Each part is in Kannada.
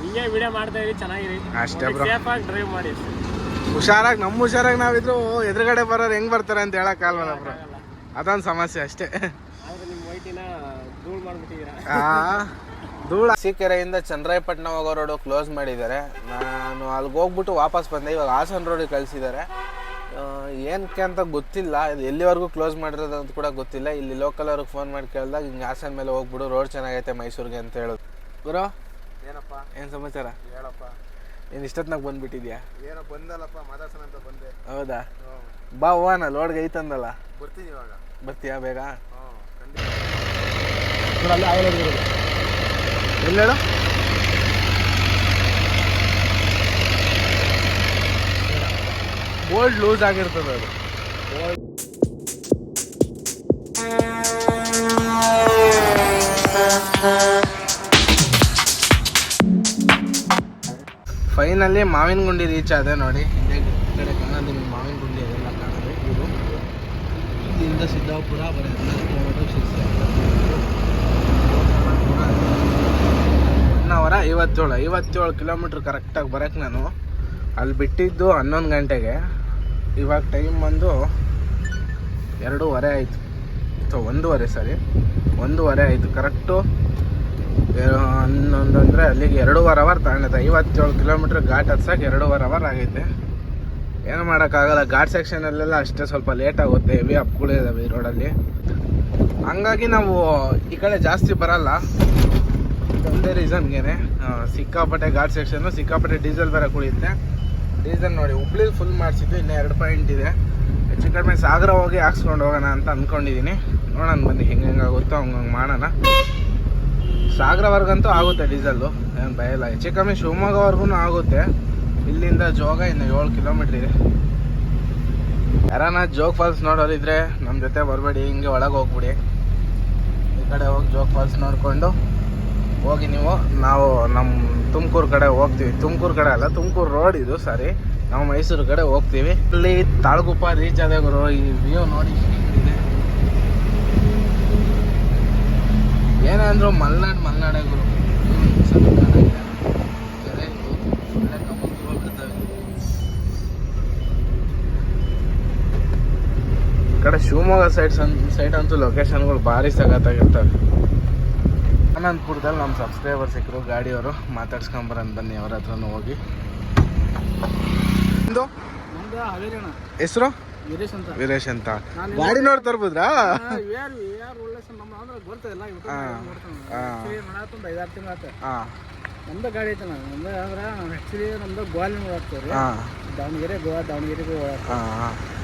ಹಿಂಗೆ ವಿಡಿಯೋ ಮಾಡ್ತಾ ಇರಿ, ಚೆನ್ನಾಗಿರಿ ಅಷ್ಟೇ ಬ್ರೋ. ಸೇಫ್ ಆಗಿ ಡ್ರೈವ್ ಮಾಡಿ. ಹುಷಾರಾಗಿ ನಮ್ಮ ಹುಷಾರಾಗಿ ನಾವಿದ್ರು ಎದುರುಗಡೆ ಬರೋರು ಹೆಂಗ್ ಬರ್ತಾರೆ ಅಂತ ಹೇಳಕ್ಕಾಗಲ್ಲ ಬ್ರೋ, ಅದೊಂದು ಸಮಸ್ಯೆ ಅಷ್ಟೇ. ಆದ್ರೆ ನಿಮ್ಮ ವೈಟಿನ ಧೂಳು ಮಾಡ್ಬಿಟ್ಟಿದ್ದೀರಾ. ಧೂಳು. ಸೀಕೆರೆಯಿಂದ ಚನ್ನರಾಯಪಟ್ಟಣ ಹೋಗೋ ರೋಡು ಕ್ಲೋಸ್ ಮಾಡಿದ್ದಾರೆ. ನಾನು ಅಲ್ಲಿಗೆ ಹೋಗ್ಬಿಟ್ಟು ವಾಪಸ್ ಬಂದೆ. ಇವಾಗ ಹಾಸನ ರೋಡಿಗೆ ಕಳಿಸಿದ್ದಾರೆ. ಏನಕ್ಕೆ ಅಂತ ಗೊತ್ತಿಲ್ಲ, ಇದು ಎಲ್ಲಿವರೆಗೂ ಕ್ಲೋಸ್ ಮಾಡಿರೋದು ಅಂತ ಕೂಡ ಗೊತ್ತಿಲ್ಲ. ಇಲ್ಲಿ ಲೋಕಲ್ ಅವ್ರಿಗೆ ಫೋನ್ ಮಾಡಿ ಕೇಳಿದಾಗ ಹಿಂಗೆ ಹಾಸನ ಮೇಲೆ ಹೋಗ್ಬಿಡು, ರೋಡ್ ಚೆನ್ನಾಗೈತೆ ಮೈಸೂರಿಗೆ ಅಂತ ಹೇಳೋದು. ಗುರು ಏನಪ್ಪ, ಏನು ಸಮಾಚಾರ? ಹೇಳಪ್ಪ. ಏನು ಇಷ್ಟೊತ್ತಿನಾಗ ಬಂದ್ಬಿಟ್ಟಿದ್ಯಾ? ಏನೋ ಬಂದಲ್ಲಪ್ಪ, ಮಾತಾಡ್ಸೋಣ ಅಂತ ಬಂದೆ. ಹೌದಾ? ಬಾ ಹೋಗೋಣ, ಲೋಡ್ಗೆ ಐತಂದಲ್ಲ. ಬರ್ತೀನಿ ಇವಾಗ. ಬರ್ತೀಯಾ ಬೇಗ? ಖಂಡಿತ. ಎಲ್ಲ ಬೋಲ್ಡ್ ಲೂಸ್ ಆಗಿರ್ತದೆ ಅದು. ಫೈನಲಿ ಮಾವಿನ ಗುಂಡಿ ರೀಚ್ ಆದೆ ನೋಡಿ. ಹಿಂದೆ ಕಡೆ ಕಾಣೋದು ನಿಮ್ಗೆ ಮಾವಿನ ಗುಂಡಿ ಅದೆಲ್ಲ ಕಾಣೋದು. ಇದು ಇಲ್ಲಿಂದ ಸಿದ್ದಾಪುರ ಬರೀ 14 ಕಿಲೋಮೀಟರ್ ಸಿಗ್ತದೆ. 1 ಅವರ 57 ಕಿಲೋಮೀಟ್ರ್ ಕರೆಕ್ಟಾಗಿ ಬರೋಕ್ಕೆ ನಾನು ಅಲ್ಲಿ ಬಿಟ್ಟಿದ್ದು 11 ಗಂಟೆಗೆ. ಇವಾಗ ಟೈಮ್ ಬಂದು 2:30 ಆಯಿತು. ಸೊ 1:30 ಸರಿ 1:30 ಆಯಿತು ಕರೆಕ್ಟು. 11 ಅಂದರೆ ಅಲ್ಲಿಗೆ 2.5 ಅವರ್ ತಗೊಂಡಿದ್ದೆ. 57 ಕಿಲೋಮೀಟ್ರ್ ಘಾಟ್ ಹತ್ಸಕ್ಕೆ 2.5 ಅವರ್ ಆಗೈತೆ. ಏನು ಮಾಡೋಕ್ಕಾಗಲ್ಲ, ಘಾಟ್ ಸೆಕ್ಷನಲ್ಲೆಲ್ಲ ಅಷ್ಟೇ ಸ್ವಲ್ಪ ಲೇಟ್ ಆಗುತ್ತೆ. ಹೆವಿ ಅಪ್ಗಳಿದ್ದಾವೆ ಈ ರೋಡಲ್ಲಿ, ಹಂಗಾಗಿ ನಾವು ಈ ಕಡೆ ಜಾಸ್ತಿ ಬರಲ್ಲ. ಒಂದೇ ರೀಸನ್ಗೆ ಸಿಕ್ಕಾಪಟ್ಟೆ ಘಾಟ್ ಸೆಕ್ಷನ್ನು, ಸಿಕ್ಕಾಪಟ್ಟೆ ಡೀಸೆಲ್ ಬೇರೆ ಕುಡಿಯುತ್ತೆ. ಡೀಸೆಲ್ ನೋಡಿ ಹುಬ್ಳಿ ಫುಲ್ ಮಾಡಿಸಿದ್ದು, ಇನ್ನೂ 2 ಪಾಯಿಂಟ್ ಇದೆ. ಹೆಚ್ಚು ಕಡಿಮೆ ಸಾಗರ ಹೋಗಿ ಹಾಕ್ಸ್ಕೊಂಡು ಹೋಗೋಣ ಅಂತ ಅಂದ್ಕೊಂಡಿದ್ದೀನಿ. ನೋಡೋಣ ಬನ್ನಿ ಹೆಂಗಾಗುತ್ತೋ ಹಂಗಂಗೆ ಮಾಡೋಣ. ಸಾಗರವರೆಗಂತೂ ಆಗುತ್ತೆ ಡೀಸೆಲ್ಲು, ಏನು ಭಯಲ್ಲ. ಹೆಚ್ಚು ಕಮ್ಮಿ ಶಿವಮೊಗ್ಗವರೆಗೂ ಆಗುತ್ತೆ. ಇಲ್ಲಿಂದ ಜೋಗ ಇನ್ನು 7 ಕಿಲೋಮೀಟ್ರ್ ಇದೆ. ಯಾರಾನ ಜೋಗ್ ಫಾಲ್ಸ್ ನೋಡೋರಿದ್ರೆ ನಮ್ಮ ಜೊತೆ ಬರಬೇಡಿ, ಹಿಂಗೆ ಒಳಗೆ ಹೋಗ್ಬಿಡಿ. ಈ ಕಡೆ ಹೋಗಿ ಜೋಗ್ ಫಾಲ್ಸ್ ನೋಡಿಕೊಂಡು ಹೋಗಿ ನೀವು. ನಾವು ನಮ್ಮ ತುಮಕೂರು ಕಡೆ ಹೋಗ್ತೀವಿ. ತುಮಕೂರು ಕಡೆ ಅಲ್ಲ, ತುಮಕೂರು ರೋಡ್ ಇದು, ಸಾರಿ. ನಾವು ಮೈಸೂರು ಕಡೆ ಹೋಗ್ತೀವಿ. ಇಲ್ಲಿ ತಾಳಗುಪ್ಪ ರೀಚ್ ಆದ ಗುರು. ಈ ವ್ಯೂ ನೋಡಿ ಇದೆ. ಏನೇ ಅಂದ್ರು ಮಲ್ನಾಡೇ ಗುರು. ಈ ಕಡೆ ಶಿವಮೊಗ್ಗ ಸೈಡ್ ಅಂತೂ ಲೊಕೇಶನ್ಗಳು ಭಾರಿ ಸಖತ್ತಾಗಿರ್ತವೆ. ಅನಂತಪುರದಲ್ಲಿ ನಮ್ಮ ಸಬ್ಸ್ಕ್ರೈಬರ್ ಸಿಕ್ಕರು, ಗಾಡಿಯವರು. ಮಾತಾಡ್ಸ್ಕೊಂಬರಂತ ಬನ್ನಿ ಅವ್ರ ಹತ್ರನೂ ಹೋಗಿ. ಹೆಸರು ವೀರೇಶ್ ಅಂತ. ಗಾಡಿ ನೋಡಿ ತರ್ಬೋದ್ರಾ? ನಮ್ದು ಗಾಡಿ ಐತೆ. ನಮ್ದು ಅಂದ್ರೆ ಆ್ಯಕ್ಚುಲಿ ನಮ್ದು ಗೋವಾಲಿ ನೋಡಾಕ್ತೇವೆ. ದಾವಣಗೆರೆ ದಾವಣಗೆರೆಗೆ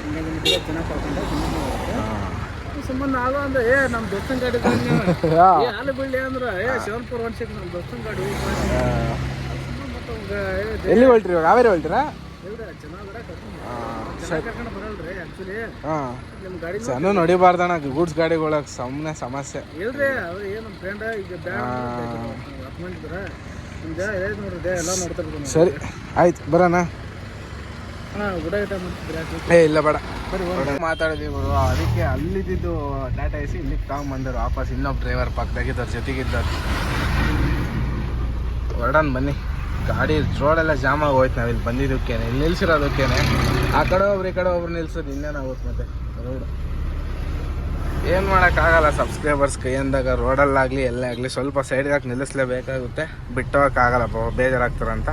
ಹಿಂಗೆ ಚೆನ್ನಾಗಿ ಕರ್ಕೊಂಡು ಸುಮ್ಮನೆ ನಾವು ಅಂದ್ರೆ ನಮ್ಮ ದೋಸ್ತನ ಗಾಡಿ ಹಾಲು ಬಿಡ್ಲಿ ಅಂದ್ರೆ ಶಿವನ್ಪುರ ವರ್ಷಕ್ಕೆ ನಮ್ಮ ದೋಸ್ತನ ಗಾಡಿ. ಎಲ್ಲಿ ಹೊಲ್ಟ್ರಿ ಇವಾಗ? ಹಾವೇರಿ ಹೊಲ್ಟಿರಾ? ಕರ್ಕೊಂಡು ಬರಲ್ರಿ ಆ್ಯಕ್ಚುಲಿ. ನಿಮ್ಮ ಗಾಡಿ ಸಣ್ಣ ನೋಡಿಬಾರ್ದಣ್ಣ ಗೂಡ್ಸ್ ಗಾಡಿಗಳಾಗ ಸುಮ್ಮನೆ ಸಮಸ್ಯೆ ಇಲ್ರಿ. ಅವ್ರು ಏನು ನಮ್ಮ ಫ್ರೆಂಡ್ ಈಗ ಅಪ್ಕೊಂಡಿದ್ರೆ ನಿಮ್ಗೆ ನೋಡ್ರಿ ಎಲ್ಲ ನೋಡ್ತಾರೆ. ಸರಿ ಆಯ್ತು ಬರೋಣ. ಏ ಇಲ್ಲ ಬೇಡ ಮಾತಾಡಿದೀವಿ ಗುರು. ಅದಕ್ಕೆ ಅಲ್ಲಿದ್ದು ಟಾಟಾ ಎಸಿ ಇಲ್ಲಿಗೆ ತಗೊಂಬಂದರು ವಾಪಸ್. ಇನ್ನೊಬ್ಬ ಡ್ರೈವರ್ ಪಕ್ಕದಾಗಿದ್ದಾರೆ, ಜೊತೆಗಿದ್ದಾರೆ. ಹೊರಡೋಣ ಬನ್ನಿ. ಗಾಡಿ ರೋಡೆಲ್ಲ ಜಾಮ್ ಆಗೋಯ್ತು. ನಾವು ಇಲ್ಲಿ ಬಂದಿದ್ದಕ್ಕೇನೆ, ಇಲ್ಲಿ ನಿಲ್ಸಿರೋದಕ್ಕೇನೆ. ಆ ಕಡೆ ಒಬ್ರು ಈ ಕಡೆ ಒಬ್ರು ನಿಲ್ಸೋದು ಇನ್ನೇನಾಗುತ್ತೆ ಮತ್ತೆ ರೋಡ್. ಏನು ಮಾಡೋಕ್ಕಾಗಲ್ಲ, ಸಬ್ಸ್ಕ್ರೈಬರ್ಸ್ ಕೈ ಅಂದಾಗ ರೋಡಲ್ಲಾಗಲಿ ಎಲ್ಲೇ ಆಗಲಿ ಸ್ವಲ್ಪ ಸೈಡ್ಗೆ ಹಾಕಿ ನಿಲ್ಲಿಸ್ಲೇಬೇಕಾಗುತ್ತೆ. ಬಿಟ್ಟೋಕ್ಕಾಗಲ್ಲ, ಬೇಜಾರಾಗ್ತಾರಂತ.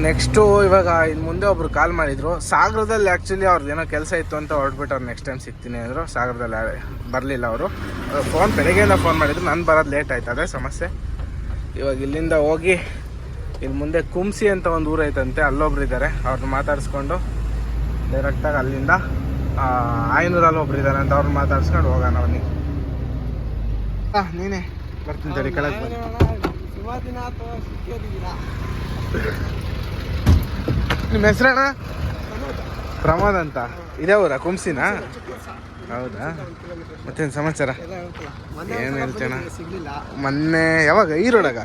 ನೆಕ್ಸ್ಟು ಇವಾಗ ಇನ್ನು ಮುಂದೆ ಒಬ್ರು ಕಾಲ್ ಮಾಡಿದರು ಸಾಗರದಲ್ಲಿ. ಆ್ಯಕ್ಚುಲಿ ಅವ್ರದ್ದು ಏನೋ ಕೆಲಸ ಇತ್ತು ಅಂತ ಹೊರಟ್ಬಿಟ್ಟು ಅವ್ರು ನೆಕ್ಸ್ಟ್ ಟೈಮ್ ಸಿಗ್ತೀನಿ ಅಂದರು. ಸಾಗರದಲ್ಲಿ ಬರಲಿಲ್ಲ ಅವರು. ಫೋನ್ ಬೆಳಗ್ಗೆಯಿಂದ ಫೋನ್ ಮಾಡಿದ್ರು, ನಾನು ಬರೋದು ಲೇಟ್ ಆಯ್ತು, ಅದೇ ಸಮಸ್ಯೆ. ಇವಾಗ ಇಲ್ಲಿಂದ ಹೋಗಿ ಇಲ್ಲಿ ಮುಂದೆ ಕುಂಸಿ ಅಂತ ಒಂದು ಊರು ಐತಂತೆ, ಅಲ್ಲೊಬ್ರು ಇದ್ದಾರೆ. ಅವ್ರನ್ನ ಮಾತಾಡಿಸ್ಕೊಂಡು ಡೈರೆಕ್ಟಾಗಿ ಅಲ್ಲಿಂದ ಆಯನೂರಲ್ಲಿ ಒಬ್ರು ಇದ್ದಾರೆ ಅಂತ ಅವ್ರನ್ನ ಮಾತಾಡ್ಸ್ಕೊಂಡು ಹೋಗೋಣ ಅವನಿಗೆ. ನೀನೇ ಬರ್ತೀನಿ ತಡಿ ಕೆಳಗೆ ಬನ್ನಿ. ನಿಮ್ಮ ಹೆಸ್ರಣ್ಣ? ಪ್ರಮೋದ್ ಅಂತ. ಇದೇ ಊರ ಕುಂಸಿನ? ಹೌದಾ? ಮತ್ತೇನು ಸಮಾಚಾರ? ಏನು ಹೇಳ್ತೇಣ? ಮೊನ್ನೆ ಯಾವಾಗ ಈ ರೋಡಾಗ?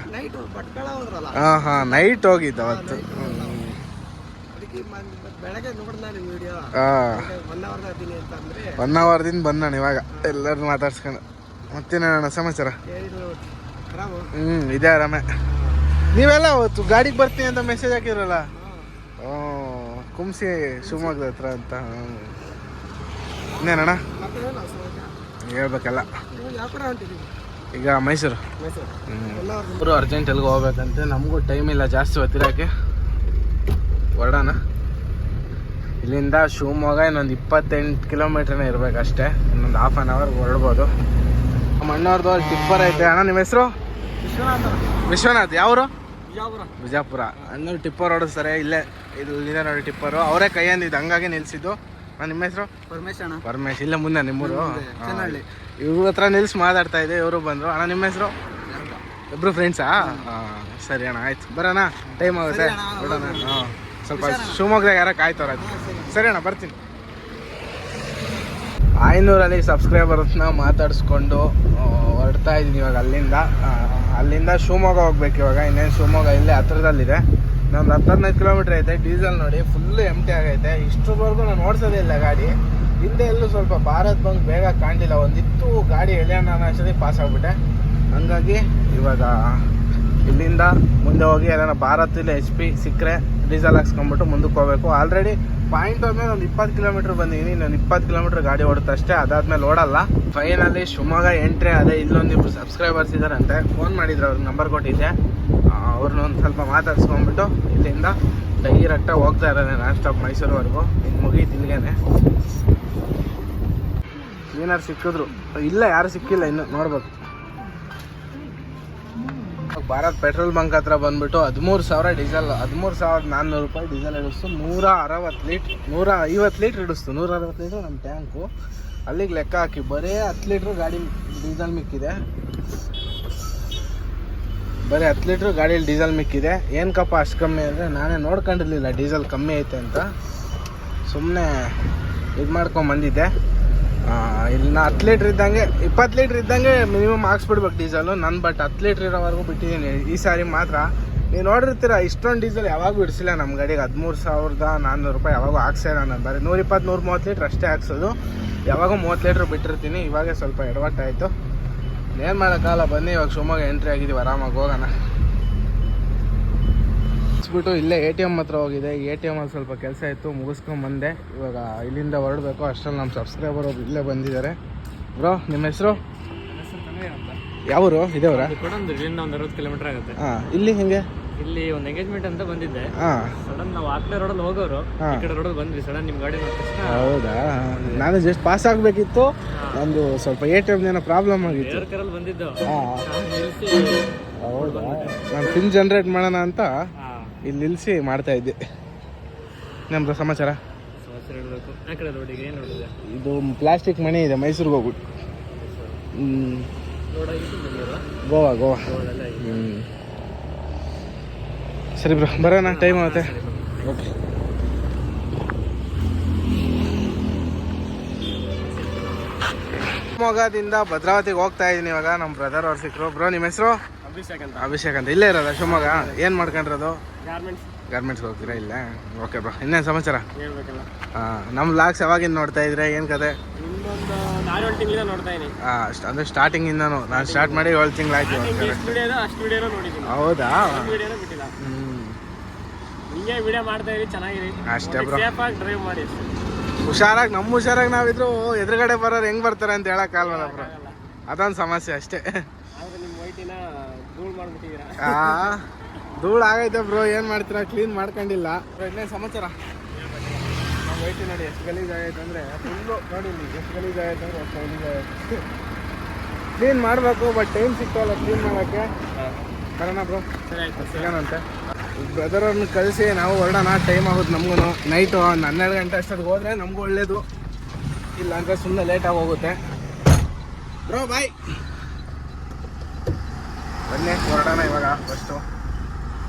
ಹಾಂ ನೈಟ್ ಹೋಗಿದ್ದ ಅವತ್ತು. ಹಾಂ 1 ಅವರ್ದಿಂದ ಬಂದ ನಾನು ಇವಾಗ ಎಲ್ಲರೂ ಮಾತಾಡ್ಸ್ಕೊಂಡು. ಮತ್ತೇನಣ್ಣ ಸಮಾಚಾರ? ಇದೇ ಆರಾಮೆ. ನೀವೆಲ್ಲ ಅವತ್ತು ಗಾಡಿಗೆ ಬರ್ತೀನಿ ಅಂತ ಮೆಸೇಜ್ ಹಾಕಿರಲ್ಲ. ಕುಂಸಿ ಶಿವಮೊಗ್ಗದ ಹತ್ರ ಅಂತ. ಇನ್ನೇನಣ್ಣ ಹೇಳ್ಬೇಕಲ್ಲ. ಈಗ ಮೈಸೂರು ಅರ್ಜೆಂಟ್ ಎಲ್ಲಿಗೆ ಹೋಗ್ಬೇಕಂತೆ. ನಮಗೂ ಟೈಮ್ ಇಲ್ಲ ಜಾಸ್ತಿ ಹೊತ್ತಿರೋಕ್ಕೆ. ಹೊರಡೋಣ. ಇಲ್ಲಿಂದ ಶಿವಮೊಗ್ಗ ಇನ್ನೊಂದು 28 ಕಿಲೋಮೀಟ್ರನೇ ಇರಬೇಕಷ್ಟೇ. ಇನ್ನೊಂದು ಹಾಫ್ ಆನ್ ಅವರ್ ಹೊರಡ್ಬೋದು. ನಮ್ಮ ಅಣ್ಣವ್ರದ್ದು ಅಲ್ಲಿ ಟಿಪ್ಪರ್ ಐತೆ. ಅಣ್ಣ ನಿಮ್ಮ ಹೆಸರು? ವಿಶ್ವನಾಥ್. ಯಾವರು? ವಿಜಯಪುರ. ಅಣ್ಣವ್ರು ಟಿಪ್ಪರ್ ಓಡಿಸ್ತಾರೆ. ಇಲ್ಲಿದೆ ನೋಡಿ ಟಿಪ್ಪರು. ಅವರೇ ಕೈಯಂದು ಇದು ಹಂಗಾಗಿ ನಿಲ್ಸಿದ್ದು. ನಿಮ್ಮ ಹೆಸರು? ಪರಮೇಶ್. ಇಲ್ಲ ಮುಂದೆ ನಿಮ್ಮೂರು? ಇವ್ರ ಹತ್ರ ನಿಲ್ಸಿ ಮಾತಾಡ್ತಾ ಇದ್ದೆ, ಇವರು ಬಂದರು. ಅಣ್ಣ ನಿಮ್ಮ ಹೆಸರು? ಇಬ್ಬರು ಫ್ರೆಂಡ್ಸಾ? ಸರಿ ಅಣ್ಣ, ಆಯ್ತು ಬರೋಣ. ಟೈಮ್ ಆಗುತ್ತೆ, ಬಿಡೋಣ. ಸ್ವಲ್ಪ ಶಿವಮೊಗ್ಗದಾಗ ಯಾರೋ ಕಾಯ್ತವ್ರ. ಸರಿ ಅಣ್ಣ, ಬರ್ತೀನಿ. 500 ಸಬ್ಸ್ಕ್ರೈಬರ್ಸ್ನ ಮಾತಾಡಿಸ್ಕೊಂಡು ಹೊರಡ್ತಾ ಇದ್ದೀನಿ ಇವಾಗ. ಅಲ್ಲಿಂದ ಶಿವಮೊಗ್ಗ ಹೋಗ್ಬೇಕು ಇವಾಗ. ಇನ್ನೇನು ಶಿವಮೊಗ್ಗ ಇಲ್ಲೇ ಹತ್ರದಲ್ಲಿದೆ. ನಮ್ದು 10-15 ಕಿಲೋಮೀಟ್ರ್ ಐತೆ. ಡೀಸೆಲ್ ನೋಡಿ ಫುಲ್ಲು ಎಂಟಿ ಆಗೈತೆ. ಇಷ್ಟರವರೆಗೂ ನಾನು ಓಡಿಸೋದೇ ಇಲ್ಲ ಗಾಡಿ. ಹಿಂದೆ ಎಲ್ಲೂ ಸ್ವಲ್ಪ ಭಾರತ್ ಬಂಕ್ ಬೇಗ ಕಾಣಲಿಲ್ಲ. ಒಂದಿತ್ತು ಗಾಡಿ ಎಳೆಯೋಣ ಅಷ್ಟೊತ್ತಿಗೆ ಪಾಸ್ ಆಗಿಬಿಟ್ಟೆ. ಹಂಗಾಗಿ ಇವಾಗ ಇಲ್ಲಿಂದ ಮುಂದೆ ಹೋಗಿ ಎಲ್ಲಾನ ಭಾರತ್ ಇಲ್ಲ HP ಸಿಕ್ಕರೆ ಡೀಸೆಲ್ ಹಾಕ್ಸ್ಕೊಂಡ್ಬಿಟ್ಟು ಮುಂದಕ್ಕೆ ಹೋಗ್ಬೇಕು. ಆಲ್ರೆಡಿ ಪಾಯಿಂಟ್ ಹೋದ್ಮೇಲೆ ಒಂದು 20 ಕಿಲೋಮೀಟ್ರ್ ಬಂದಿದ್ದೀನಿ. ನಾನು 20 ಕಿಲೋಮೀಟ್ರ್ ಗಾಡಿ ಓಡುತ್ತಷ್ಟೇ. ಅದಾದ್ಮೇಲೆ ಓಡಲ್ಲ. ಫೈನಲಿ ಶಿವಮೊಗ್ಗ ಎಂಟ್ರಿ ಅದೇ. ಇಲ್ಲೊಂದಿಬ್ರು ಸಬ್ಸ್ಕ್ರೈಬರ್ಸ್ ಇದ್ದಾರಂತೆ. ಫೋನ್ ಮಾಡಿದ್ರು, ಅವ್ರಿಗೆ ನಂಬರ್ ಕೊಟ್ಟಿದ್ದೆ. ಅವ್ರನ್ನ ಒಂದು ಸ್ವಲ್ಪ ಮಾತಾಡ್ಸ್ಕೊಂಡ್ಬಿಟ್ಟು ಇಲ್ಲಿಂದ ಡೈರೆಕ್ಟಾಗಿ ಹೋಗ್ತಾ ಇರೋದೆ ನಾನ್ ಸ್ಟಾಪ್ ಮೈಸೂರುವರೆಗೂ. ಇನ್ನು ಮುಗೀತು ಇಲ್ಲಿಗೇನೆ. ಏನಾರು ಸಿಕ್ಕಿದ್ರು ಇಲ್ಲ, ಯಾರು ಸಿಕ್ಕಿಲ್ಲ ಇನ್ನು, ನೋಡ್ಬೇಕು. ಭಾರತ್ ಪೆಟ್ರೋಲ್ ಬಂಕ್ ಹತ್ರ ಬಂದ್ಬಿಟ್ಟು 13,000 ಡೀಸೆಲ್, 13,400 ರೂಪಾಯಿ ಡೀಸೆಲ್ ಹಿಡಿಸ್ತು. 150 ಲೀಟ್ರ್ ಹಿಡಿಸ್ತು. 160 ಲೀಟ್ರ್ ನಮ್ಮ ಟ್ಯಾಂಕು. ಅಲ್ಲಿಗೆ ಲೆಕ್ಕ ಹಾಕಿ ಬರೀ 10 ಲೀಟ್ರ್ ಗಾಡಿ ಡೀಸೆಲ್ ಮಿಕ್ಕಿದೆ. ಬರೀ 10 ಲೀಟ್ರ್ ಗಾಡೀಲಿ ಡೀಸೆಲ್ ಮಿಕ್ಕಿದೆ. ಏನಕ್ಕಪ್ಪ ಅಷ್ಟು ಕಮ್ಮಿ ಅಂದರೆ ನಾನೇ ನೋಡ್ಕೊಂಡಿರಲಿಲ್ಲ ಡೀಸೆಲ್ ಕಮ್ಮಿ ಐತೆ ಅಂತ. ಸುಮ್ಮನೆ ಇದು ಮಾಡ್ಕೊಂಬಂದಿದ್ದೆ. ಇಲ್ಲಿ 10 ಲೀಟ್ರ್ ಇದ್ದಂಗೆ 20 ಲೀಟ್ರ್ ಇದ್ದಂಗೆ ಮಿನಿಮಮ್ ಹಾಕ್ಸ್ಬಿಡ್ಬೇಕು ಡೀಸೆಲು. ನಾನು ಬಟ್ 10 ಲೀಟ್ರ್ ಇರೋವರೆಗೂ ಬಿಟ್ಟಿದ್ದೀನಿ ಈ ಸಾರಿ ಮಾತ್ರ. ನೀವು ನೋಡಿರ್ತೀರ ಇಷ್ಟೊಂದು ಡೀಸೆಲ್ ಯಾವಾಗೂ ಬಿಡಿಸಿಲ್ಲ ನಮ್ಮ ಗಾಡಿಗೆ. 13,400 ರೂಪಾಯಿ ಯಾವಾಗೂ ಹಾಕ್ಸೇ ನಾನು. ಬರೀ 120-130 ಲೀಟ್ರ್ ಅಷ್ಟೇ ಹಾಕ್ಸೋದು. ಯಾವಾಗೂ 30 ಲೀಟ್ರ್ ಬಿಟ್ಟಿರ್ತೀನಿ. ಇವಾಗ ಸ್ವಲ್ಪ ಎಡವಟ್ಟಾಯಿತು. ಏನು ಮಾಡೋಕ್ಕಾಗಲ್ಲ. ಬನ್ನಿ ಇವಾಗ ಶಿವಮೊಗ್ಗ ಎಂಟ್ರಿ ಆಗಿದ್ದೀವಿ. ಆರಾಮಾಗಿ ಹೋಗೋಣ. ಬಿಟ್ಟು ಇಲ್ಲೇ ATM ಹತ್ರ ಹೋಗಿದೆ. ATM ಅಲ್ಲಿ ಸ್ವಲ್ಪ ಕೆಲಸ ಇತ್ತು, ಮುಗಿಸ್ಕೊಂಬಂದೆ. ಇವಾಗ ಇಲ್ಲಿಂದ ಹೊರಡಬೇಕು. ಅಷ್ಟರಲ್ಲಿ ನಮ್ಮ ಸಬ್ಸ್ಕ್ರೈಬರ್ ಒಬ್ರು ಇಲ್ಲೇ ಬಂದಿದ್ದಾರೆ. ಬ್ರೋ ನಿಮ್ಮ ಹೆಸರು? ಯಾವರು? ಇದೇವ್ರ? ಇಲ್ಲಿಂದ ಒಂದು 60 ಕಿಲೋಮೀಟರ್ ಆಗುತ್ತೆ. ಇಲ್ಲಿ ಹೆಂಗೆ? ಇಲ್ಲಿ ಒಂದು ಎಂಗೇಜ್ಮೆಂಟ್ ಅಂತ ಬಂದಿದ್ದೆ. ಸಡನ್ ನಾವು ಆಕ್ಲೆ ರೋಡಲ್ಲಿ ಹೋಗೋರು, ಈ ಕಡೆ ರೋಡಲ್ಲಿ ಬಂದ್ವಿ. ಸಡನ್ ನಿಮ್ಮ ಗಾಡಿ ನೋಡಿದ. ಹೌದಾ? ನಾನು ಜಸ್ಟ್ ಪಾಸ್ ಆಗಬೇಕಿತ್ತು. ನಂದು ಸ್ವಲ್ಪ ATM ಏನೋ ಪ್ರಾಬ್ಲಮ್ ಆಗಿತ್ತು. ಏರ್ಕರಲ್ಲಿ ಬಂದಿದ್ದು. ಹೌದಾ? ನಾನು ಪಿನ್ ಜನ್ರೇಟ್ ಮಾಡೋಣ ಅಂತ ಇಲ್ಲಿ ನಿಲ್ಲಿಸಿ ಮಾಡ್ತಾ ಇದ್ದೆ. ನಮ್ದು ಸಮಾಚಾರ ಹೇಳಬೇಕು. ಆ ಕಡೆ ರೋಡಿಗೆ ಏನು ನೋಡಿದೆ? ಇದು ಪ್ಲಾಸ್ಟಿಕ್ ಮನೆ ಇದೆ ಮೈಸೂರಿಗೆ ಹೋಗ್ಬಿಟ್ಟು. ಗೋವಾ. ಸರಿ ಬ್ರೋ, ಬರೋಣ. ಟೈಮ್ ಆಗುತ್ತೆ. ಓಕೆ. ಶಿವಮೊಗ್ಗದಿಂದ ಭದ್ರಾವತಿಗೆ ಹೋಗ್ತಾ ಇದ್ದೀನಿ ಇವಾಗ. ನಮ್ಮ ಬ್ರದರ್ ಅವ್ರು ಸಿಕ್ಕರು. ಬ್ರೋ ನಿಮ್ಮ ಹೆಸರು? ಅಭಿಷೇಕ್ ಅಂತ. ಇಲ್ಲೇ ಇರೋದ ಶಿವಮೊಗ್ಗ? ಏನು ಮಾಡ್ಕೊಂಡಿರೋದು? ಗಾರ್ಮೆಂಟ್ಸ್ಗೆ ಹೋಗ್ತೀರಾ? ಇಲ್ಲ. ಓಕೆ ಬ್ರೋ, ಇನ್ನೇನು ಸಮಾಚಾರ? ನಮ್ಮ ಲಾಗ್ಸ್ ಯಾವಾಗಿಂದ ನೋಡ್ತಾ ಇದ್ರೆ? ಏನು ಕತೆ? ಅಂದರೆ ಸ್ಟಾರ್ಟಿಂಗಿಂದನೂ ನಾನು ಸ್ಟಾರ್ಟ್ ಮಾಡಿ 7 ತಿಂಗಳಾಯ್ತು. ಹೌದಾ? ಅಷ್ಟೇ ಬ್ರೋ. ಹುಷಾರಾಗಿ ನಾವಿದ್ರು ಎದುರುಗಡೆ ಬರೋರು ಹೆಂಗೆ ಬರ್ತಾರೆ ಅಂತ ಹೇಳೋಕ್ಕಾಗಲ್ಲ ಬ್ರೋ. ಅದೊಂದು ಸಮಸ್ಯೆ ಅಷ್ಟೇ. ಧೂಳು ಆಗೈತೆ ಬ್ರೋ. ಏನು ಮಾಡ್ತೀರಾ? ಕ್ಲೀನ್ ಮಾಡ್ಕೊಂಡಿಲ್ಲ. ಇನ್ನೇನು ಸಮಾಚಾರ? ನಮ್ಮ ವೈಟಿ ನೋಡಿ ಎಷ್ಟು ಗಲೀಜಾಗೈತೆ ಅಂದರೆ ಫುಲ್ಲು. ನೋಡಿ ಎಷ್ಟು ಗಲೀಜಾಗೈತೆ ಅಂದರೆ ಅಷ್ಟು ಗಲೀಜಾಗೈತೆ. ಕ್ಲೀನ್ ಮಾಡಬೇಕು, ಬಟ್ ಟೈಮ್ ಸಿಗ್ತಾವಲ್ಲ ಕ್ಲೀನ್ ಮಾಡೋಕ್ಕೆ. ಬರೋಣ ಬ್ರೋ, ಸಿಗೋಣಂತೆ. ಬ್ರದರ್ ಅವ್ರನ್ನ ಕಳಿಸಿ ನಾವು ಹೊರಡೋಣ. ಟೈಮ್ ಆಗುತ್ತೆ ನಮಗೂ. ನೈಟು 12 ಗಂಟೆ ಅಷ್ಟೊತ್ತಿಗೆ ಹೋದರೆ ನಮಗೂ ಒಳ್ಳೇದು. ಇಲ್ಲ ಅಂದರೆ ಸುಮ್ಮನೆ ಲೇಟಾಗಿ ಹೋಗುತ್ತೆ. Bro bye. ಬನ್ನಿ ಹೊರಡೋಣ ಇವಾಗ ಫಸ್ಟು.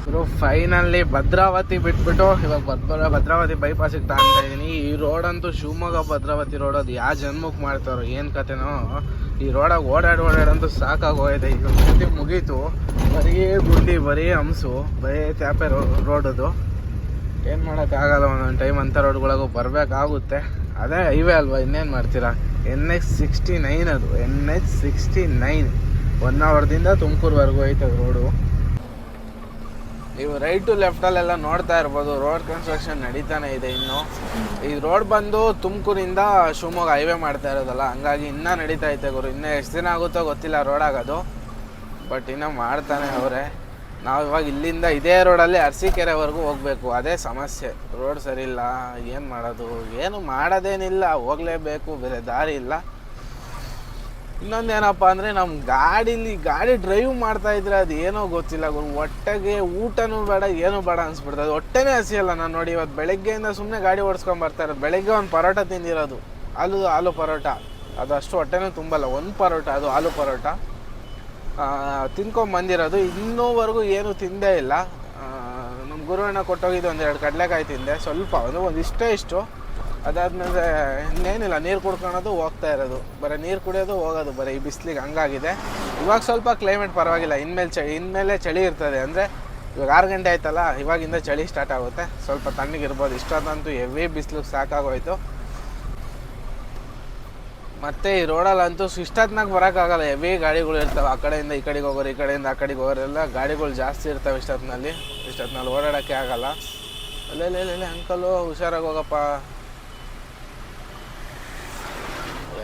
ಬ್ರೋ ಫೈನಲಿ ಭದ್ರಾವತಿ ಬಿಟ್ಬಿಟ್ಟು ಇವಾಗ ಭದ್ರಾವತಿ ಬೈಪಾಸಿಗೆ ತಾಣ್ತಾ ಇದ್ದೀನಿ. ಈ ರೋಡಂತೂ ಶಿವಮೊಗ್ಗ ಭದ್ರಾವತಿ ರೋಡ್ ಅದು ಯಾವ ಜನ್ಮಕ್ಕೆ ಮಾಡ್ತಾರೋ ಏನು ಕತೆನೋ. ಈ ರೋಡಾಗ ಓಡಾಡಂತೂ ಸಾಕಾಗೋಗಿದೆ. ಈಗ ಸತಿ ಮುಗೀತು. ಬರೀ ಗುಂಡಿ, ಬರೀ ಹಂಸು, ಬರೀ ತ್ಯಾಪೆ ರೋಡದು. ಏನು ಮಾಡೋಕ್ಕಾಗಲ್ಲ. ಒಂದೊಂದು ಟೈಮ್ ಅಂಥ ರೋಡ್ಗಳಿಗೂ ಬರಬೇಕಾಗುತ್ತೆ. ಅದೇ ಹೈವೇ ಅಲ್ವಾ, ಇನ್ನೇನು ಮಾಡ್ತೀರಾ? NH69 ಅದು NH69. 1 ಅವರ್ದಿಂದ ತುಮಕೂರುವರೆಗೂ ಐತೆ ರೋಡು. ನೀವು ರೈಟ್ ಟು ಲೆಫ್ಟಲ್ಲೆಲ್ಲ ನೋಡ್ತಾ ಇರ್ಬೋದು, ರೋಡ್ ಕನ್ಸ್ಟ್ರಕ್ಷನ್ ನಡೀತಾನೆ ಇದೆ ಇನ್ನು. ಈ ರೋಡ್ ಬಂದು ತುಮಕೂರಿಂದ ಶಿವಮೊಗ್ಗ ಹೈವೇ ಮಾಡ್ತಾ ಇರೋದಲ್ಲ, ಹಂಗಾಗಿ ಇನ್ನೂ ನಡೀತಾ ಐತೆ ಗುರು. ಇನ್ನೂ ಎಷ್ಟು ದಿನ ಆಗುತ್ತೋ ಗೊತ್ತಿಲ್ಲ ರೋಡ್ ಆಗೋದು, ಬಟ್ ಇನ್ನೂ ಮಾಡ್ತಾನೆ ಅವರೇ. ನಾವು ಇವಾಗ ಇಲ್ಲಿಂದ ಇದೇ ರೋಡಲ್ಲಿ ಅರಸೀಕೆರೆವರೆಗೂ ಹೋಗಬೇಕು, ಅದೇ ಸಮಸ್ಯೆ. ರೋಡ್ ಸರಿ ಇಲ್ಲ, ಏನು ಮಾಡೋದು? ಏನು ಮಾಡೋದೇನಿಲ್ಲ, ಹೋಗಲೇಬೇಕು, ಬೇರೆ ದಾರಿ ಇಲ್ಲ. ಇನ್ನೊಂದೇನಪ್ಪ ಅಂದರೆ ನಮ್ಮ ಗಾಡಿ ಡ್ರೈವ್ ಮಾಡ್ತಾಯಿದ್ರೆ ಅದು ಏನೋ ಗೊತ್ತಿಲ್ಲ ಗುರು, ಹೊಟ್ಟೆಗೆ ಊಟನೂ ಬೇಡ ಏನೂ ಬೇಡ ಅನಿಸ್ಬಿಡ್ತದೆ. ಅದು ಹೊಟ್ಟೆನೇ ಹಸಿಯಲ್ಲ. ನಾನು ನೋಡಿ ಇವತ್ತು ಬೆಳಗ್ಗೆಯಿಂದ ಸುಮ್ಮನೆ ಗಾಡಿ ಓಡಿಸ್ಕೊಂಬರ್ತಾ ಇರೋದು. ಬೆಳಗ್ಗೆ ಒಂದು ಪರೋಟ ತಿಂದಿರೋದು, ಆಲೂ ಪರೋಟ. ಅದು ಅಷ್ಟು ಹೊಟ್ಟೆನೂ ತುಂಬಲ್ಲ, ಒಂದು ಪರೋಟ, ಅದು ಆಲೂ ಪರೋಟ ತಿನ್ಕೊಂಬಂದಿರೋದು. ಇನ್ನೂವರೆಗೂ ಏನೂ ತಿಂದೇ ಇಲ್ಲ. ನಮ್ಮ ಗುರುವಣ್ಣ ಕೊಟ್ಟೋಗಿದ್ದು 1-2 ಕಡಲೆಕಾಯಿ ತಿಂದೆ, ಸ್ವಲ್ಪ ಒಂದು ಇಷ್ಟು. ಅದಾದಮೇಲೆ ಇನ್ನೇನಿಲ್ಲ, ನೀರು ಕುಡ್ಕೊಳೋದು, ಹೋಗ್ತಾ ಇರೋದು. ಬರೀ ನೀರು ಕುಡಿಯೋದು, ಹೋಗೋದು, ಬರೀ ಈ ಬಿಸಿಲಿಗೆ ಹಂಗಾಗಿದೆ. ಇವಾಗ ಸ್ವಲ್ಪ ಕ್ಲೈಮೇಟ್ ಪರವಾಗಿಲ್ಲ, ಇನ್ಮೇಲೆ ಚಳಿ ಇರ್ತದೆ. ಅಂದರೆ ಇವಾಗ 6 ಗಂಟೆ ಆಯ್ತಲ್ಲ, ಇವಾಗಿಂದ ಚಳಿ ಸ್ಟಾರ್ಟ್ ಆಗುತ್ತೆ, ಸ್ವಲ್ಪ ತಣ್ಣಗಿರ್ಬೋದು. ಇಷ್ಟೊತ್ತಂತೂ ಹೆವಿ ಬಿಸಿಲಿಗೆ ಸಾಕಾಗೋಯ್ತು. ಮತ್ತು ಈ ರೋಡಲ್ಲಂತೂ ಇಷ್ಟೊತ್ತಿನಾಗ ಬರೋಕ್ಕಾಗಲ್ಲ, ಹೆವಿ ಗಾಡಿಗಳು ಇರ್ತವೆ. ಆ ಕಡೆಯಿಂದ ಈ ಕಡೆಗೆ ಹೋಗೋರು, ಈ ಕಡೆಯಿಂದ ಆ ಕಡೆಗೆ ಹೋಗೋರೆಲ್ಲ ಗಾಡಿಗಳು ಜಾಸ್ತಿ ಇರ್ತವೆ. ಇಷ್ಟೊತ್ತಿನಲ್ಲಿ ಓಡಾಡೋಕ್ಕೆ ಆಗಲ್ಲ. ಅಲ್ಲೇ ಅಂಕಲು ಹುಷಾರಾಗಿ ಹೋಗಪ್ಪ.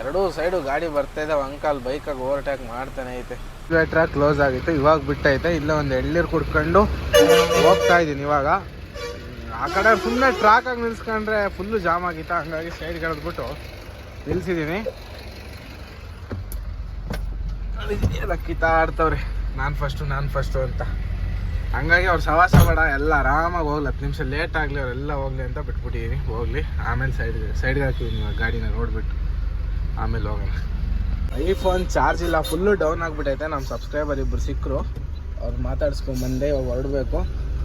ಎರಡೂ ಸೈಡು ಗಾಡಿ ಬರ್ತಾ ಇದ್ದಾವೆ. ಅಂಕಲ್ ಬೈಕಾಗಿ ಓವರ್ಟೇಕ್ ಮಾಡ್ತಾನೆ ಐತೆ. ಟ್ರ್ಯಾಕ್ ಕ್ಲೋಸ್ ಆಗಿತ್ತು, ಇವಾಗ ಬಿಟ್ಟೈತೆ. ಇಲ್ಲೇ ಒಂದು ಎಳ್ನೀರು ಕುಡ್ಕೊಂಡು ಹೋಗ್ತಾ ಇದ್ದೀನಿ ಇವಾಗ. ಆ ಕಡೆ ಸುಮ್ಮನೆ ಟ್ರ್ಯಾಕಾಗಿ ನಿಲ್ಸ್ಕೊಂಡ್ರೆ ಫುಲ್ಲು ಜಾಮ್ ಆಗಿತ್ತು, ಹಂಗಾಗಿ ಸೈಡ್ಗೆ ಎಳೆದ್ಬಿಟ್ಟು ನಿಲ್ಸಿದ್ದೀನಿ. ಎಲ್ಲ ಕಿತ್ತಾಡ್ತವ್ರಿ, ನಾನು ಫಸ್ಟು ಅಂತ. ಹಂಗಾಗಿ ಅವ್ರು ಸವಾಸ ಬೇಡ, ಎಲ್ಲ ಆರಾಮಾಗಿ ಹೋಗ್ಲಿ. 10 ನಿಮಿಷ ಲೇಟ್ ಆಗಲಿ, ಅವರೆಲ್ಲ ಹೋಗ್ಲಿ ಅಂತ ಬಿಟ್ಬಿಟ್ಟಿದ್ದೀನಿ. ಹೋಗಲಿ, ಆಮೇಲೆ ಸೈಡ್ಗೆ ಹಾಕಿದ್ದೀನಿ ಇವಾಗ ಗಾಡಿನ ನೋಡ್ಬಿಟ್ಟು, ಆಮೇಲೆ ಹೋಗೋಣ. ಐಫೋನ್ ಚಾರ್ಜ್ ಇಲ್ಲ, ಫುಲ್ಲು ಡೌನ್ ಆಗಿಬಿಟ್ಟೈತೆ. ನಮ್ಮ ಸಬ್ಸ್ಕ್ರೈಬರ್ ಇಬ್ಬರು ಸಿಕ್ಕರು, ಅವ್ರು ಮಾತಾಡ್ಸ್ಕೊಂಬಂದೆ. ಇವಾಗ ಹೊರಡಬೇಕು.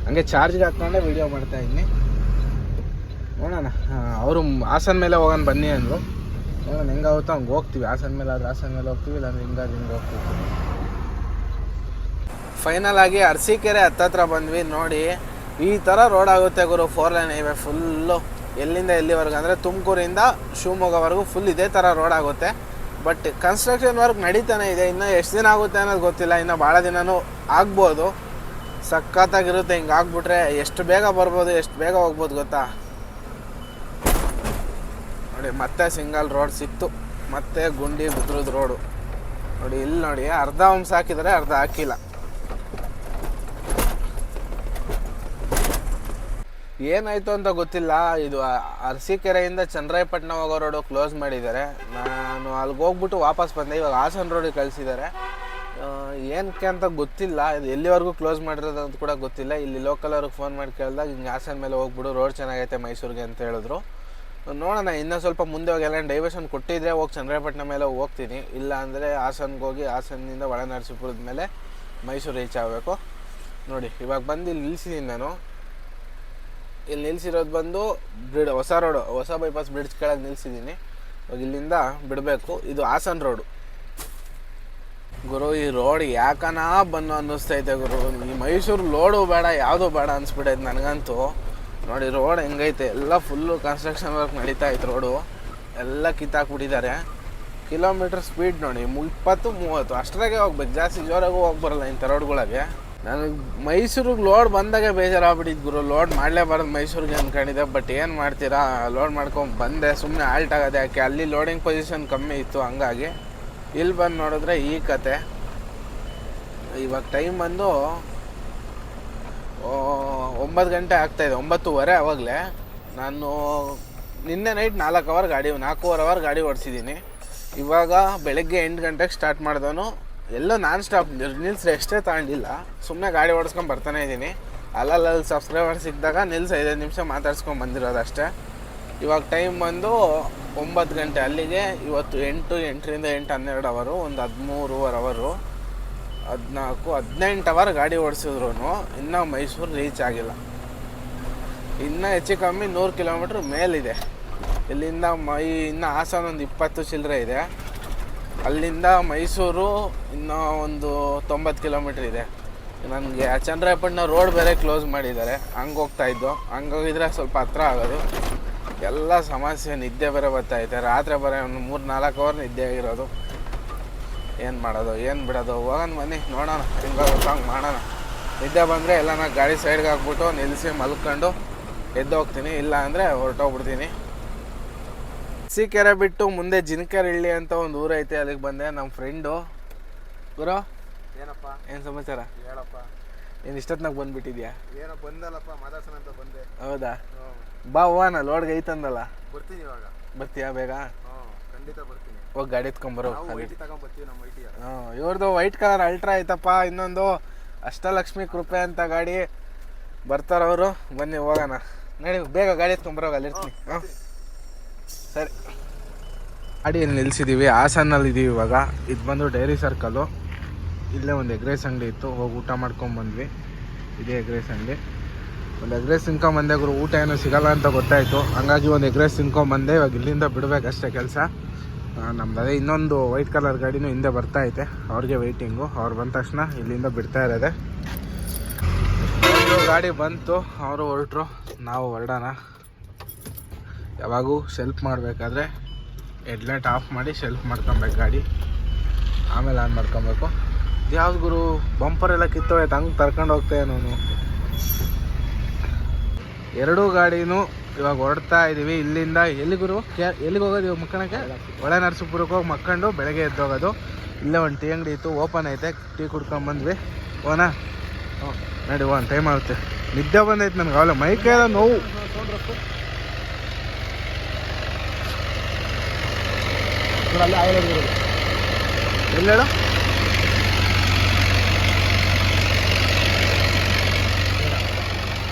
ಹಂಗೆ ಚಾರ್ಜ್ಗೆ ಹಾಕ್ಕೊಂಡೆ ವೀಡಿಯೋ ಮಾಡ್ತಾಯಿದ್ದೀನಿ. ನೋಡೋಣ, ಅವರು ಹಾಸನ ಮೇಲೆ ಹೋಗೋಣ ಬನ್ನಿ ಅಂದರು. ನೋಡೋಣ ಹೆಂಗಾಗುತ್ತೋ ಹಂಗೆ ಹೋಗ್ತೀವಿ. ಹಾಸನ ಮೇಲೆ ಆದರೆ ಹಾಸನ ಮೇಲೆ ಹೋಗ್ತೀವಿ, ಇಲ್ಲಾಂದ್ರೆ ಹಿಂಗೆ ಹೋಗ್ತೀವಿ. ಫೈನಲ್ ಆಗಿ ಅರಸೀಕೆರೆ ಹತ್ತತ್ರ ಬಂದ್ವಿ. ನೋಡಿ ಈ ಥರ ರೋಡ್ ಆಗುತ್ತೆ ಗುರು, 4 ಲೈನ್ ಹೈವೇ ಫುಲ್ಲು. ಎಲ್ಲಿಂದ ಎಲ್ಲಿವರೆಗೂ ಅಂದರೆ ತುಮಕೂರಿಂದ ಶಿವಮೊಗ್ಗವರೆಗೂ ಫುಲ್ ಇದೇ ಥರ ರೋಡ್ ಆಗುತ್ತೆ. ಬಟ್ ಕನ್ಸ್ಟ್ರಕ್ಷನ್ ವರ್ಕ್ ನಡೀತಾನೆ ಇದೆ. ಇನ್ನೂ ಎಷ್ಟು ದಿನ ಆಗುತ್ತೆ ಅನ್ನೋದು ಗೊತ್ತಿಲ್ಲ, ಇನ್ನು ಭಾಳ ದಿನವೂ ಆಗ್ಬೋದು. ಸಖತ್ತಾಗಿರುತ್ತೆ. ಹಿಂಗೆ ಆಗ್ಬಿಟ್ರೆ ಎಷ್ಟು ಬೇಗ ಬರ್ಬೋದು, ಎಷ್ಟು ಬೇಗ ಹೋಗ್ಬೋದು ಗೊತ್ತಾ. ನೋಡಿ ಮತ್ತೆ ಸಿಂಗಲ್ ರೋಡ್ ಸಿಕ್ತು, ಮತ್ತೆ ಗುಂಡಿ ಬಿದ್ರದ್ದು ರೋಡು. ನೋಡಿ ಇಲ್ಲಿ ನೋಡಿ, ಅರ್ಧ ಅಂಶ ಹಾಕಿದರೆ ಅರ್ಧ ಹಾಕಿಲ್ಲ. ಏನಾಯಿತು ಅಂತ ಗೊತ್ತಿಲ್ಲ. ಇದು ಅರಸೀಕೆರೆಯಿಂದ ಚನ್ನರಾಯಪಟ್ಟಣ ಹೋಗೋ ರೋಡು ಕ್ಲೋಸ್ ಮಾಡಿದ್ದಾರೆ. ನಾನು ಅಲ್ಲಿಗೆ ಹೋಗ್ಬಿಟ್ಟು ವಾಪಸ್ ಬಂದೆ. ಇವಾಗ ಹಾಸನ ರೋಡಿಗೆ ಕಳಿಸಿದ್ದಾರೆ. ಏನಕ್ಕೆ ಅಂತ ಗೊತ್ತಿಲ್ಲ, ಇದು ಎಲ್ಲಿವರೆಗೂ ಕ್ಲೋಸ್ ಮಾಡಿರೋದು ಅಂತ ಕೂಡ ಗೊತ್ತಿಲ್ಲ. ಇಲ್ಲಿ ಲೋಕಲ್ ಅವ್ರಿಗೆ ಫೋನ್ ಮಾಡಿ ಕೇಳಿದಾಗ ಹಿಂಗೆ ಹಾಸನ ಮೇಲೆ ಹೋಗ್ಬಿಡು, ರೋಡ್ ಚೆನ್ನಾಗೈತೆ ಮೈಸೂರಿಗೆ ಅಂತ ಹೇಳಿದ್ರು. ನೋಡೋಣ, ಇನ್ನೂ ಸ್ವಲ್ಪ ಮುಂದೆ ಹೋಗಿ ಎಲ್ಲ ಡೈವರ್ಷನ್ ಕೊಟ್ಟಿದ್ರೆ ಹೋಗಿ ಚನ್ನರಾಯಪಟ್ಟಣ ಮೇಲೆ ಹೋಗ್ತೀನಿ. ಇಲ್ಲ ಅಂದರೆ ಹಾಸನ್ಗೆ ಹೋಗಿ ಹಾಸನದಿಂದ ಒಳನರಸೀಪುರದ ಮೇಲೆ ಮೈಸೂರು ರೀಚ್ ಆಗಬೇಕು. ನೋಡಿ ಇವಾಗ ಬಂದು ಇಲ್ಲಿ ನಿಲ್ಸಿದ್ದೀನಿ ನಾನು. ಇಲ್ಲಿ ನಿಲ್ಸಿರೋದು ಬಂದು ಹೊಸ ಬೈಪಾಸ್ ಬ್ರಿಡ್ಜ್ ಕೆಳಗೆ ನಿಲ್ಸಿದ್ದೀನಿ. ಇವಾಗ ಇಲ್ಲಿಂದ ಬಿಡಬೇಕು. ಇದು ಹಾಸನ ರೋಡು ಗುರು. ಈ ರೋಡ್ ಯಾಕನ ಅನ್ನಿಸ್ತೈತೆ ಗುರು. ಈ ಮೈಸೂರು ಲೋಡು ಬೇಡ, ಯಾವುದೂ ಬೇಡ ಅನಿಸ್ಬಿಟ್ಟೈತೆ ನನಗಂತೂ. ನೋಡಿ ರೋಡ್ ಹೆಂಗೈತೆ, ಎಲ್ಲ ಫುಲ್ಲು ಕನ್ಸ್ಟ್ರಕ್ಷನ್ ವರ್ಕ್ ನಡೀತಾ ಐತೆ. ರೋಡು ಎಲ್ಲ ಕಿತ್ತಾಕ್ಬಿಟ್ಟಿದ್ದಾರೆ. ಕಿಲೋಮೀಟ್ರ್ ಸ್ಪೀಡ್ ನೋಡಿ 20-30 ಅಷ್ಟರಾಗೆ ಹೋಗ್ಬೇಕು, ಜಾಸ್ತಿ ಜೋರಾಗೂ ಹೋಗಿ ಬರೋಲ್ಲ ಇಂಥ ರೋಡ್ಗಳಿಗೆ. ನನಗೆ ಮೈಸೂರಿಗೆ ಲೋಡ್ ಬಂದಾಗೆ ಬೇಜಾರಾಗ್ಬಿಟ್ಟಿದ್ದು ಗುರು. ಲೋಡ್ ಮಾಡಲೇಬಾರ್ದು ಮೈಸೂರಿಗೆ ಅಂದ್ಕೊಂಡಿದ್ದೆ, ಬಟ್ ಏನು ಮಾಡ್ತೀರಾ, ಲೋಡ್ ಮಾಡ್ಕೊಂಡು ಬಂದೆ. ಸುಮ್ಮನೆ ಆಲ್ಟ್ ಆಗೋದು ಯಾಕೆ, ಅಲ್ಲಿ ಲೋಡಿಂಗ್ ಪೊಸಿಷನ್ ಕಮ್ಮಿ ಇತ್ತು, ಹಂಗಾಗಿ ಇಲ್ಲಿ ಬಂದು ನೋಡಿದ್ರೆ ಈ ಕತೆ. ಇವಾಗ ಟೈಮ್ ಬಂದು 9 ಗಂಟೆ ಆಗ್ತಾಯಿದೆ, 9:15 ಆವಾಗಲೇ. ನಾನು ನಿನ್ನೆ ನೈಟ್ 4 ಅವರ್ ಗಾಡಿ ಓಡಿಸಿದ್ದೀನಿ. ಇವಾಗ ಬೆಳಗ್ಗೆ 8 ಗಂಟೆಗೆ ಸ್ಟಾರ್ಟ್ ಮಾಡಿದವನು. ಎಲ್ಲೋ ನಾನ್ ಸ್ಟಾಪ್ ನಿಲ್ಸಿ ಎಷ್ಟೇ ತಗೊಂಡಿಲ್ಲ, ಸುಮ್ಮನೆ ಗಾಡಿ ಓಡಿಸ್ಕೊಂಡು ಬರ್ತಾನೆ ಇದ್ದೀನಿ. ಅಲ್ಲಲ್ಲಿ ಸಬ್ಸ್ಕ್ರೈಬರ್ ಸಿಕ್ಕಿದಾಗ 5 ನಿಮಿಷ ಮಾತಾಡ್ಸ್ಕೊಂಡು ಬಂದಿರೋದು ಅಷ್ಟೇ. ಇವಾಗ ಟೈಮ್ ಬಂದು 9 ಗಂಟೆ. ಅಲ್ಲಿಗೆ ಇವತ್ತು 8ರಿಂದ 12 ಅವರು, ಒಂದು 13 ಅವರು, 18 ಅವರ್ ಗಾಡಿ ಓಡಿಸಿದ್ರು ಇನ್ನೂ ಮೈಸೂರು ರೀಚ್ ಆಗಿಲ್ಲ. ಇನ್ನೂ ಹೆಚ್ಚು ಕಮ್ಮಿ 100 ಕಿಲೋಮೀಟ್ರ್ ಮೇಲಿದೆ. ಇಲ್ಲಿಂದ ಇನ್ನೂ ಹಾಸನ ಒಂದು 20 ಚಿಲ್ಲರೆ ಇದೆ. ಅಲ್ಲಿಂದ ಮೈಸೂರು ಇನ್ನೂ ಒಂದು 90 ಕಿಲೋಮೀಟ್ರ್ ಇದೆ. ನನಗೆ ಚನ್ನರಾಯಪಟ್ಟಣ ರೋಡ್ ಬೇರೆ ಕ್ಲೋಸ್ ಮಾಡಿದ್ದಾರೆ. ಹಂಗೆ ಹೋಗ್ತಾಯಿದ್ದು, ಹಂಗೋಗಿದ್ರೆ ಸ್ವಲ್ಪ ಹತ್ರ ಆಗೋದು. ಎಲ್ಲ ಸಮಸ್ಯೆ, ನಿದ್ದೆ ಬೇರೆ ಬರ್ತಾಯಿದೆ. ರಾತ್ರಿ ಬರೋ ಒಂದು 3-4 ಅವರ್ ನಿದ್ದೆ ಆಗಿರೋದು. ಏನು ಮಾಡೋದು ಏನು ಬಿಡೋದು, ಹೋಗೋಣ ಬನ್ನಿ ನೋಡೋಣ, ಹಿಂಗೆ ಹಂಗೆ ಮಾಡೋಣ. ನಿದ್ದೆ ಬಂದರೆ ಎಲ್ಲ ಗಾಡಿ ಸೈಡ್ಗೆ ಹಾಕ್ಬಿಟ್ಟು ನಿಲ್ಲಿಸಿ ಮಲ್ಕೊಂಡು ಎದ್ದು ಹೋಗ್ತೀನಿ, ಇಲ್ಲ ಅಂದರೆ ಹೊರಟೋಗ್ಬಿಡ್ತೀನಿ. ಕೆರೆ ಬಿಟ್ಟು ಮುಂದೆ ಜಿನಕೆರೆ ಇಳ್ಳಿ ಅಂತ ಒಂದು ಊರೈತೆ, ಅಲ್ಲಿಗೆ ಬಂದೆ. ನಮ್ಮ ಫ್ರೆಂಡು ಗುರು. ಏನಪ್ಪ ಏನು ಸಮಾಚಾರ? ಹೇಳಪ್ಪ. ಏನು ಇಷ್ಟೊತ್ತಿನಾಗ ಬಂದುಬಿಟ್ಟಿದ್ಯಾ? ಏನೋ ಬಂದಲ್ಲಪ್ಪ, ಮಾತಾಡ್ಸೋಣ ಅಂತ ಬಂದೆ. ಹೌದಾ? ಬಾ ಹೋಗೋಣ, ಲೋಡ್ಗೆ ಐತಂದಲ್ಲ. ಬರ್ತೀನಿ ಇವಾಗ. ಬರ್ತೀಯಾ ಬೇಗ? ಖಂಡಿತ ಬರ್ತೀನಿ. ಹೋಗಿ ಗಾಡಿ ಎತ್ಕೊಂಬರೋ. ತಗೊಂಡ್ಬರ್ತೀವಿ ನಮ್ಮ ಐಟಿಯ. ಇವ್ರದ್ದು ವೈಟ್ ಕಲರ್ ಅಲ್ಟ್ರಾ ಐತಪ್ಪ, ಇನ್ನೊಂದು ಅಷ್ಟಲಕ್ಷ್ಮಿ ಕೃಪೆ ಅಂತ ಗಾಡಿ. ಬರ್ತಾರವರು, ಬನ್ನಿ ಹೋಗೋಣ. ನಡಿ ಬೇಗ ಗಾಡಿ ಎತ್ಕೊಂಬರೋ, ಅಲ್ಲಿ ಇರ್ತೀನಿ. ಸರಿ, ಗಾಡಿಯಲ್ಲಿ ನಿಲ್ಸಿದ್ದೀವಿ, ಹಾಸನಲ್ಲಿ ಇದ್ದೀವಿ ಇವಾಗ. ಇದು ಬಂದು ಡೈರಿ ಸರ್ಕಲ್ಲು. ಇಲ್ಲೇ ಒಂದು ಎಗ್ ರೈಸ್ ಅಂಗಡಿ ಇತ್ತು, ಹೋಗಿ ಊಟ ಮಾಡ್ಕೊಂಬಂದ್ವಿ. ಇದೇ ಎಗ್ ರೈಸ್ ಅಂಗಡಿ. ಒಂದು ಎಗ್ ರೈಸ್ ತಿನ್ಕೊಂಬಂದೆ ಗುರು, ಊಟ ಏನೂ ಸಿಗಲ್ಲ ಅಂತ ಗೊತ್ತಾಯಿತು. ಹಂಗಾಗಿ ಒಂದು ಎಗ್ ರೈಸ್ ತಿನ್ಕೊಂಬಂದೆ. ಇವಾಗ ಇಲ್ಲಿಂದ ಬಿಡಬೇಕಷ್ಟೇ ಕೆಲಸ. ನಮ್ದು ಅದೇ ಇನ್ನೊಂದು ವೈಟ್ ಕಲರ್ ಗಾಡಿನೂ ಹಿಂದೆ ಬರ್ತಾಯಿದೆ, ಅವ್ರಿಗೆ ವೆಯ್ಟಿಂಗು. ಅವ್ರು ಬಂದ ತಕ್ಷಣ ಇಲ್ಲಿಂದ ಬಿಡ್ತಾ ಇರೋದೆ. ಗಾಡಿ ಬಂತು, ಅವರು ಹೊರಟ್ರು, ನಾವು ಹೊರಡೋಣ. ಯಾವಾಗೂ ಶೆಲ್ಫ್ ಮಾಡಬೇಕಾದ್ರೆ ಹೆಡ್ಲೈಟ್ ಆಫ್ ಮಾಡಿ ಶೆಲ್ಫ್ ಮಾಡ್ಕೊಬೇಕು ಗಾಡಿ, ಆಮೇಲೆ ಆನ್ ಮಾಡ್ಕೊಬೇಕು. ಯಾವ್ದು ಗುರು ಬಂಪರ್ ಎಲ್ಲ ಕಿತ್ತೋಯ್ತು, ಹಂಗೆ ತರ್ಕೊಂಡು ಹೋಗ್ತೇವೆ ನಾನು. ಎರಡೂ ಗಾಡಿನೂ ಇವಾಗ ಹೊರಡ್ತಾ ಇದ್ದೀವಿ. ಇಲ್ಲಿಂದ ಎಲ್ಲಿ ಗುರು, ಎಲ್ಲಿಗೆ ಹೋಗೋದು ಇವಾಗ? ಮಕ್ಕಳಕ್ಕೆ ಒಳ ನರಸೀಪುರಕ್ಕೆ ಹೋಗಿ ಮಕ್ಕೊಂಡು ಬೆಳಗ್ಗೆ ಎದ್ದೋಗೋದು. ಇಲ್ಲೇ ಒಂದು ಟೀ ಅಂಗಡಿ ಇತ್ತು, ಓಪನ್ ಐತೆ, ಟೀ ಕುಡ್ಕೊಂಬಂದ್ವಿ. ಓನಾ ನಡಿ, ಒಂದು ಟೈಮ್ ಆಗುತ್ತೆ. ನಿದ್ದೆ ಬಂದೈತೆ ನನಗೆ, ಅವಲ್ಲ ಮೈಕೈಲ್ಲ ನೋವು. ಎಲ್ಲ ಹೇಳು,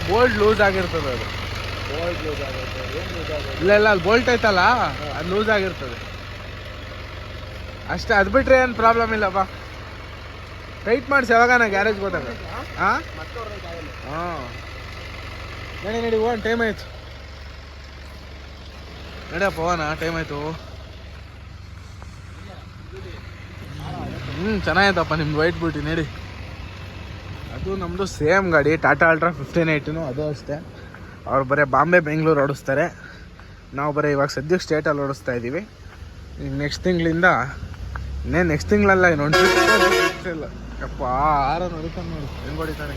ಬೋಲ್ಟ್ ಲೂಸ್ ಆಗಿರ್ತದೆ ಅದು. ಇಲ್ಲ ಇಲ್ಲ, ಅಲ್ಲಿ ಬೋಲ್ಟ್ ಐತಲ್ಲ, ಅದು ಲೂಸ್ ಆಗಿರ್ತದೆ ಅಷ್ಟೇ. ಅದು ಬಿಟ್ರೆ ಏನು ಪ್ರಾಬ್ಲಮ್ ಇಲ್ಲಪ್ಪ. ಟೈಟ್ ಮಾಡಿಸಿ ಯಾವಾಗ ನಾ ಗ್ಯಾರೇಜ್ಗೆ ಹೋದಾಗ. ಹಾಂ ನಡಿ ನಡಿ ಹೋಗೋಣ, ಟೈಮ್ ಆಯಿತು. ನಡಿಯಪ್ಪ ಹೋಗೋಣ, ಟೈಮ್ ಆಯಿತು. ಚೆನ್ನಾಗೈತಪ್ಪ ನಿಮ್ದು ವೈಟ್ ಬ್ಯೂಟಿ. ನಡಿ, ಅದು ನಮ್ಮದು ಸೇಮ್ ಗಾಡಿ, ಟಾಟಾ ಅಲ್ಟ್ರಾ 1580. ಅದು ಅಷ್ಟೇ. ಅವ್ರು ಬರೀ ಬಾಂಬೆ ಬೆಂಗಳೂರು ಓಡಿಸ್ತಾರೆ, ನಾವು ಬರೀ ಇವಾಗ ಸದ್ಯಕ್ಕೆ ಸ್ಟೇಟಲ್ಲಿ ಓಡಿಸ್ತಾ ಇದ್ದೀವಿ. ಈಗ ನೆಕ್ಸ್ಟ್ ತಿಂಗಳಿಂದ, ನೆಕ್ಸ್ಟ್ ತಿಂಗಳಲ್ಲ, ಇನ್ನೊಂದು ಇಲ್ಲ ಯಪ್ಪ. ಆರನ್ನು ಹೊಡಿತಾನೆ ನೋಡಿ, ಹೆಂಗೆ ಹೊಡಿತಾನೆ.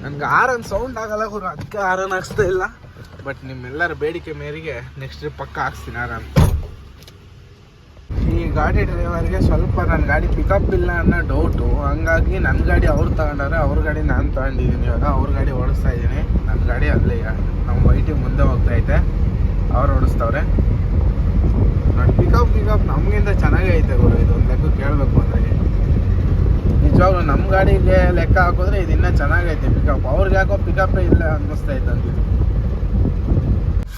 ನನಗೆ ಆರನ್ ಸೌಂಡ್ ಆಗಲ್ಲ ಗುರು, ಅದಕ್ಕೆ ಆರನ್ ಹಾಕ್ಸ್ತಾ ಇಲ್ಲ. ಬಟ್ ನಿಮ್ಮೆಲ್ಲರ ಬೇಡಿಕೆ ಮೇರೆಗೆ ನೆಕ್ಸ್ಟ್ ಟ್ರಿಪ್ ಪಕ್ಕ ಹಾಕ್ಸ್ತೀನಿ ಆರನ್. ಈ ಗಾಡಿ ಡ್ರೈವರ್ಗೆ ಸ್ವಲ್ಪ ನನ್ನ ಗಾಡಿ ಪಿಕಪ್ ಇಲ್ಲ ಅನ್ನೋ ಡೌಟು, ಹಂಗಾಗಿ ನನ್ನ ಗಾಡಿ ಅವ್ರು ತಗೊಂಡಾರೆ, ಅವ್ರ ಗಾಡಿ ನಾನು ತಗೊಂಡಿದ್ದೀನಿ. ಇವಾಗ ಅವ್ರ ಗಾಡಿ ಓಡಿಸ್ತಾ ಇದ್ದೀನಿ, ನನ್ನ ಗಾಡಿ ಅಲ್ಲೇ ನಮ್ಮ ವೈಟಿಗೆ ಮುಂದೆ ಹೋಗ್ತೈತೆ, ಅವ್ರು ಓಡಿಸ್ತವ್ರೆ ನೋಡಿ. ಪಿಕಪ್ ನಮಗಿಂತ ಚೆನ್ನಾಗೇ ಐತೆ ಗುರು, ಇದು ಒಂದು ಲೆಕ್ಕ ಕೇಳಬೇಕು ಅಂದರೆ. ನಿಜವಾಗ್ಲೂ ನಮ್ಮ ಗಾಡಿಗೆ ಲೆಕ್ಕ ಹಾಕಿದ್ರೆ ಇದು ಇನ್ನೂ ಚೆನ್ನಾಗೈತೆ ಪಿಕಪ್. ಅವ್ರಿಗೆ ಯಾಕೋ ಪಿಕಪ್ಪೇ ಇಲ್ಲ ಅನ್ನಿಸ್ತೈತೆ ಅಂದಿದ್ದು.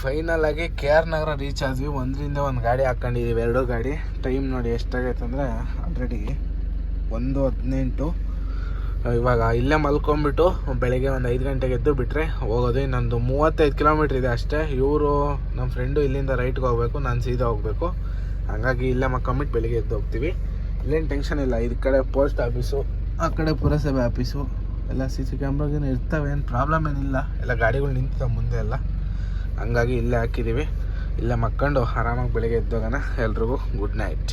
ಫೈನಲ್ ಆಗಿ KR ನಗರ ರೀಚ್ ಆದ್ವಿ. ಒಂದರಿಂದ ಒಂದು ಗಾಡಿ ಹಾಕ್ಕೊಂಡಿದ್ದೀವಿ, ಎರಡೂ ಗಾಡಿ. ಟೈಮ್ ನೋಡಿ ಎಷ್ಟಾಗೈತೆ ಅಂದರೆ ಆಲ್ರೆಡಿ 1:18. ಇವಾಗ ಇಲ್ಲೇ ಮಲ್ಕೊಂಡ್ಬಿಟ್ಟು ಬೆಳಗ್ಗೆ ಒಂದು 5 ಗಂಟೆಗೆ ಎದ್ದು ಬಿಟ್ಟರೆ ಹೋಗೋದು. ಇನ್ನೊಂದು 35 ಕಿಲೋಮೀಟ್ರ್ ಇದೆ ಅಷ್ಟೇ. ಇವರು ನಮ್ಮ ಫ್ರೆಂಡು ಇಲ್ಲಿಂದ ರೈಟ್ಗೆ ಹೋಗಬೇಕು, ನಾನು ಸೀದಾ ಹೋಗಬೇಕು. ಹಾಗಾಗಿ ಇಲ್ಲೇ ಮಲ್ಕೊಂಬಿಟ್ಟು ಬೆಳಿಗ್ಗೆ ಎದ್ದು ಹೋಗ್ತೀವಿ. ಇಲ್ಲೇನು ಟೆನ್ಷನ್ ಇಲ್ಲ. ಈ ಕಡೆ ಪೋಸ್ಟ್ ಆಫೀಸು, ಆ ಕಡೆ ಪುರಸಭೆ ಆಫೀಸು, ಎಲ್ಲ CC ಕ್ಯಾಮ್ರಾಗೇನು ಇರ್ತವೆ, ಏನು ಪ್ರಾಬ್ಲಮ್ ಏನಿಲ್ಲ. ಎಲ್ಲ ಗಾಡಿಗಳು ನಿಂತಿದ್ದಾವೆ ಮುಂದೆ ಎಲ್ಲ, ಹಂಗಾಗಿ ಇಲ್ಲೇ ಹಾಕಿದ್ದೀವಿ. ಇಲ್ಲೇ ಮಕ್ಕೊಂಡು ಆರಾಮಾಗಿ ಬೆಳಿಗ್ಗೆ ಎದ್ದೋಗೋಣ. ಎಲ್ರಿಗೂ ಗುಡ್ ನೈಟ್.